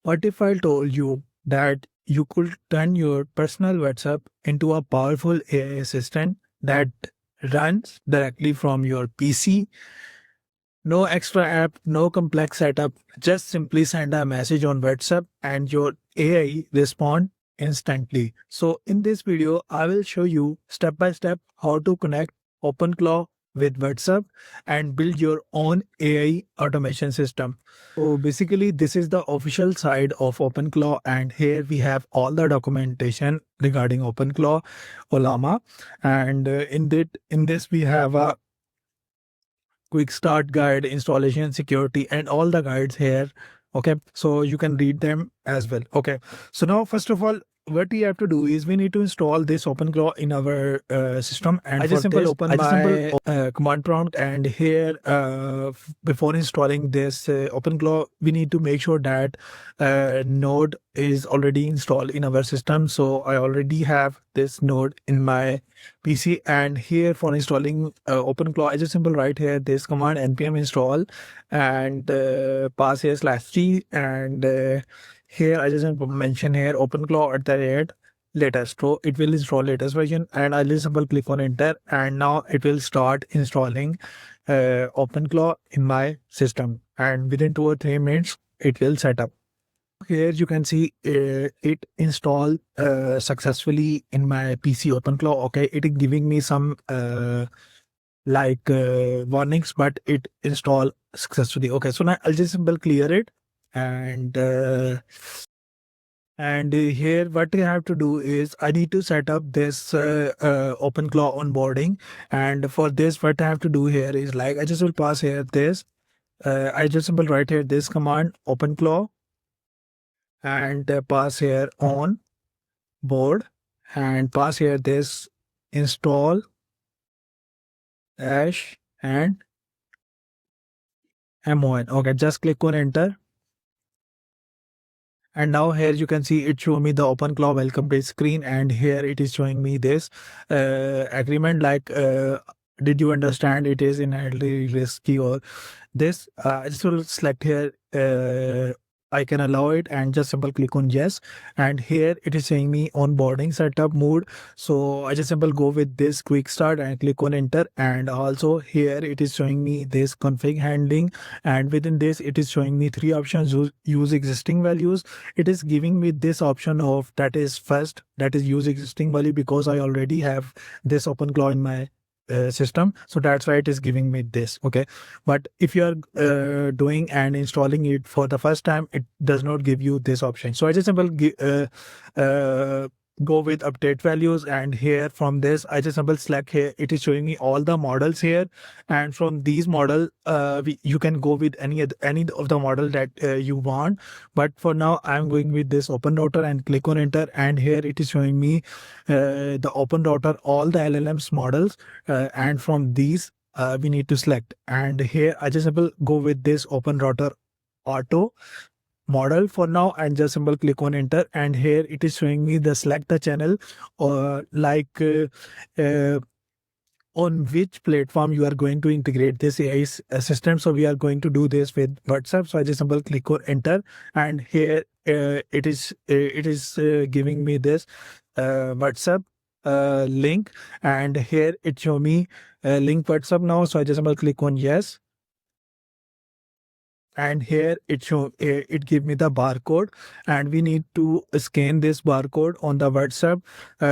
What if I told you that you could turn your personal WhatsApp into a powerful AI assistant that runs directly from your PC? No extra app, no complex setup, just simply send a message on WhatsApp and your AI respond instantly. So in this video, I will show you step by step how to connect OpenClaw with WhatsApp and build your own AI automation system. So basically, this is the official side of OpenClaw, and here we have all the documentation regarding OpenClaw, Olama, and in this we have a quick start guide, installation, security, and all the guides here. Okay, so you can read them as well. Okay, so now first of all, what we have to do is we need to install this OpenClaw in our system, and I just simply open my command prompt, and here before installing this OpenClaw, we need to make sure that node is already installed in our system. So I already have this node in my PC, and here for installing OpenClaw, I just simply write here this command npm install and pass here /g, and here I just mention here OpenClaw at the rate latest. So it will install latest version, and I just simply click on enter, and now it will start installing OpenClaw in my system, and within 2 or 3 minutes it will set up. Here you can see it installed successfully in my PC OpenClaw. Okay, it is giving me some warnings, but it installed successfully. Okay, so now I'll just simply clear it, and here what I have to do is I need to set up this OpenClaw onboarding, and for this what I have to do here is like I just will pass here this. I just simply write here this command OpenClaw and pass here on board and pass here this install dash and mon. Okay, just click on enter, and now here you can see it show me the OpenClaw welcome page screen, and here it is showing me this agreement like did you understand it is inherently risky or this. I just will select here I can allow it, and just simply click on yes, and here it is saying me onboarding setup mode. So I just simply go with this quick start and click on enter, and also here it is showing me this config handling, and within this it is showing me 3 options: use existing values. It is giving me this option of that is first, that is use existing value, because I already have this OpenClaw in my system, so that's why it is giving me this. Okay, but if you are doing and installing it for the first time, it does not give you this option. So I just simply go with update values, and here from this I just simply select here. It is showing me all the models here, and from these model you can go with any of the model that you want, but for now I'm going with this open router and click on enter, and here it is showing me the open router all the LLMs models, and from these we need to select, and here I just simply go with this open router auto model for now, and just simply click on enter, and here it is showing me the select the channel or on which platform you are going to integrate this AI assistant. So we are going to do this with WhatsApp, so I just simply click on enter, and here it is giving me this WhatsApp link, and here it show me link WhatsApp now, so I just simply click on yes, and here it give me the barcode, and we need to scan this barcode on the WhatsApp.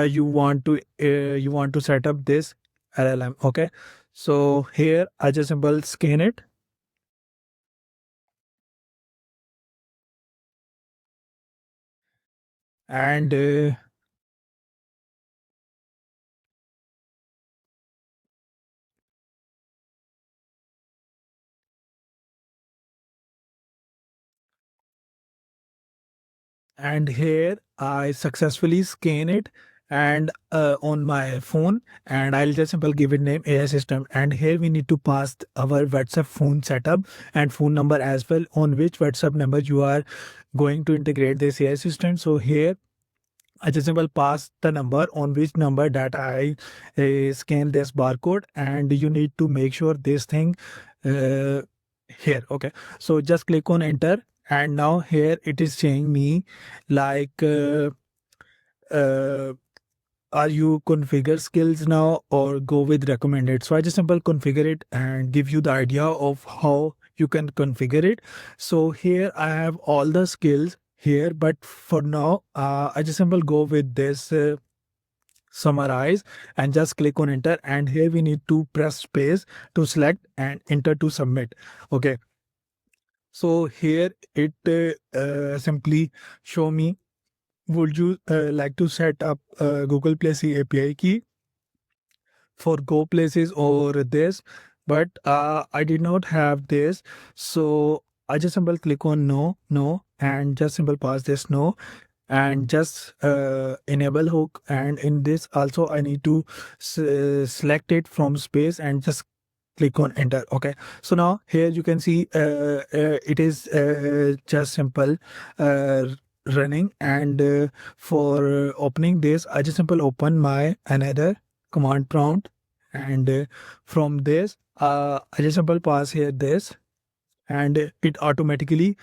You want to set up this LLM. Okay, so here I just simply scan it, and here I successfully scan it, and on my phone, and I'll just simply give it name AI system, and here we need to pass our WhatsApp phone setup and phone number as well, on which WhatsApp number you are going to integrate this AI assistant. So here I just simply pass the number on which number that I scan this barcode, and you need to make sure this thing here. Okay, so just click on enter, And now here it is saying me like uh, are you configure skills now or go with recommended. So I just simple configure it and give you the idea of how you can configure it. So here I have all the skills here, but for now I just simple go with this summarize and just click on enter, and here we need to press space to select and enter to submit. Okay, so here it simply show me, would you like to set up Google Play C API key for Go Places or this? But I did not have this, so I just simple click on no, and just simple pass this no, and just enable hook, and in this also I need to select it from space and just click on enter. Okay, so now here you can see it is just simple uh, running, and for opening this I just simple open my another command prompt, and from this I just simple pass here this, and it automatically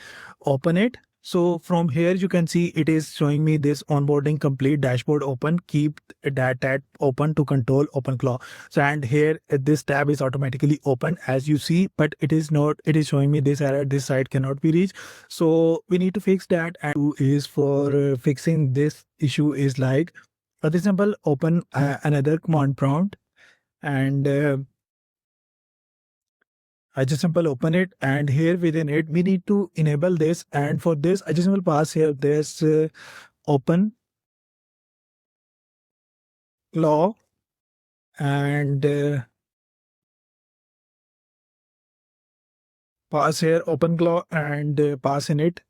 open it. So from here you can see it is showing me this onboarding complete, dashboard open, keep that tab open to control OpenClaw. So and here this tab is automatically open as you see, but it is not, it is showing me this error, this site cannot be reached. So we need to fix that, and is for fixing this issue is like for example open another command prompt, and I just simple open it, and here within it we need to enable this, and for this I just will pass here this open claw, and pass here open claw, and pass in it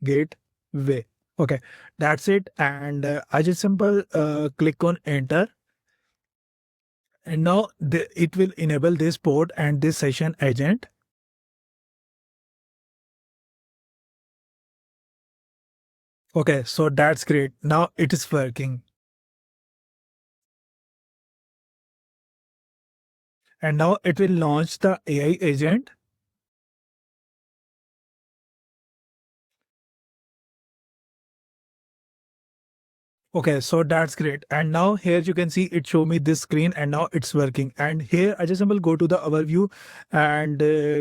gateway. Okay, that's it, and I just simple click on enter, and now it will enable this port and this session agent. Okay, so that's great. Now it is working. And now it will launch the AI agent. Okay, so that's great. And now here you can see it show me this screen, and now it's working. And here I just will go to the overview and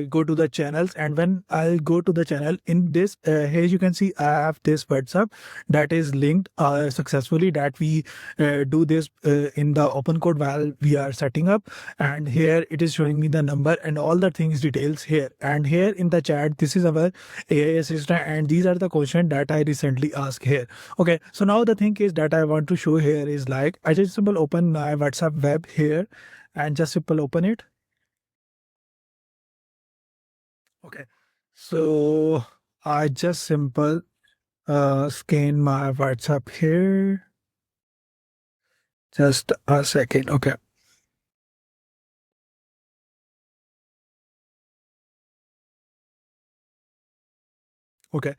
go to the channels. And when I'll go to the channel in this, here you can see I have this WhatsApp that is linked successfully, that we do this in the open code while we are setting up. And here it is showing me the number and all the things details here. And here in the chat, this is our AI assistant, and these are the questions that I recently asked here. Okay, so now the thing is that I want to show here is like I just simple open my WhatsApp web here, and just simple open it. Okay, so I just simple scan my WhatsApp here. Just a second. Okay. Okay.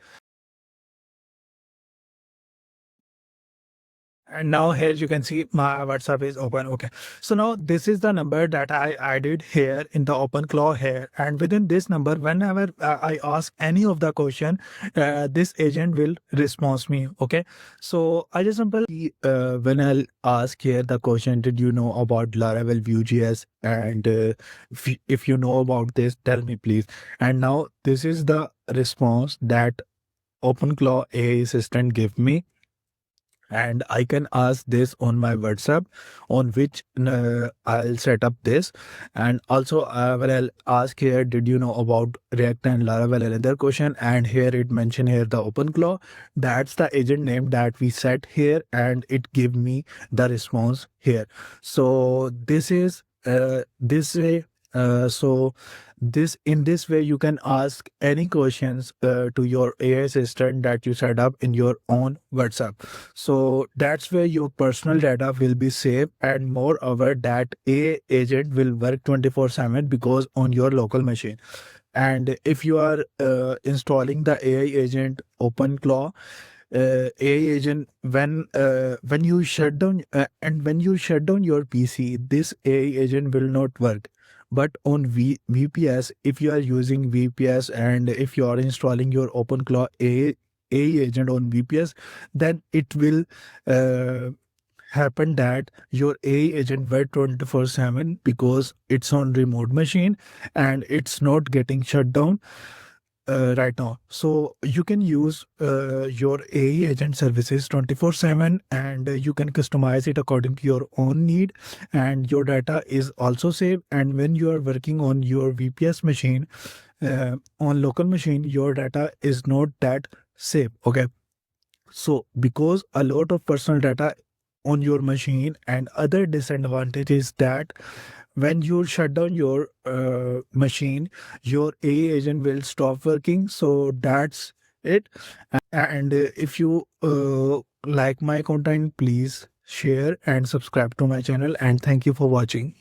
And now here you can see my WhatsApp is open. Okay, so now this is the number that I added here in the OpenClaw here, and within this number, whenever I ask any of the question, this agent will respond me. Okay, so I just simply when I'll ask here the question, did you know about Laravel Vue.js, and if you know about this, tell me please. And now this is the response that OpenClaw AI assistant give me, and I can ask this on my WhatsApp, on which I'll set up this. And also when I'll ask here, did you know about React and Laravel, another question, and here it mentioned here the OpenClaw, that's the agent name that we set here, and it give me the response here. So this is this way. So this in this way you can ask any questions to your AI assistant that you set up in your own WhatsApp. So that's where your personal data will be saved, and moreover that AI agent will work 24/7 because on your local machine. And if you are installing the AI agent OpenClaw AI agent, when you shut down and when you shut down your PC, this AI agent will not work. But on VPS, if you are using VPS and if you are installing your OpenClaw AI agent on VPS, then it will happen that your AI agent work 24/7 because it's on remote machine and it's not getting shut down right now. So you can use your AI agent services 24/7, and you can customize it according to your own need, and your data is also safe. And when you are working on your VPS machine, on local machine, your data is not that safe. Okay. So because a lot of personal data on your machine, and other disadvantage is that when you shut down your machine, your AI agent will stop working. So that's it. And if you like my content, please share and subscribe to my channel, and thank you for watching.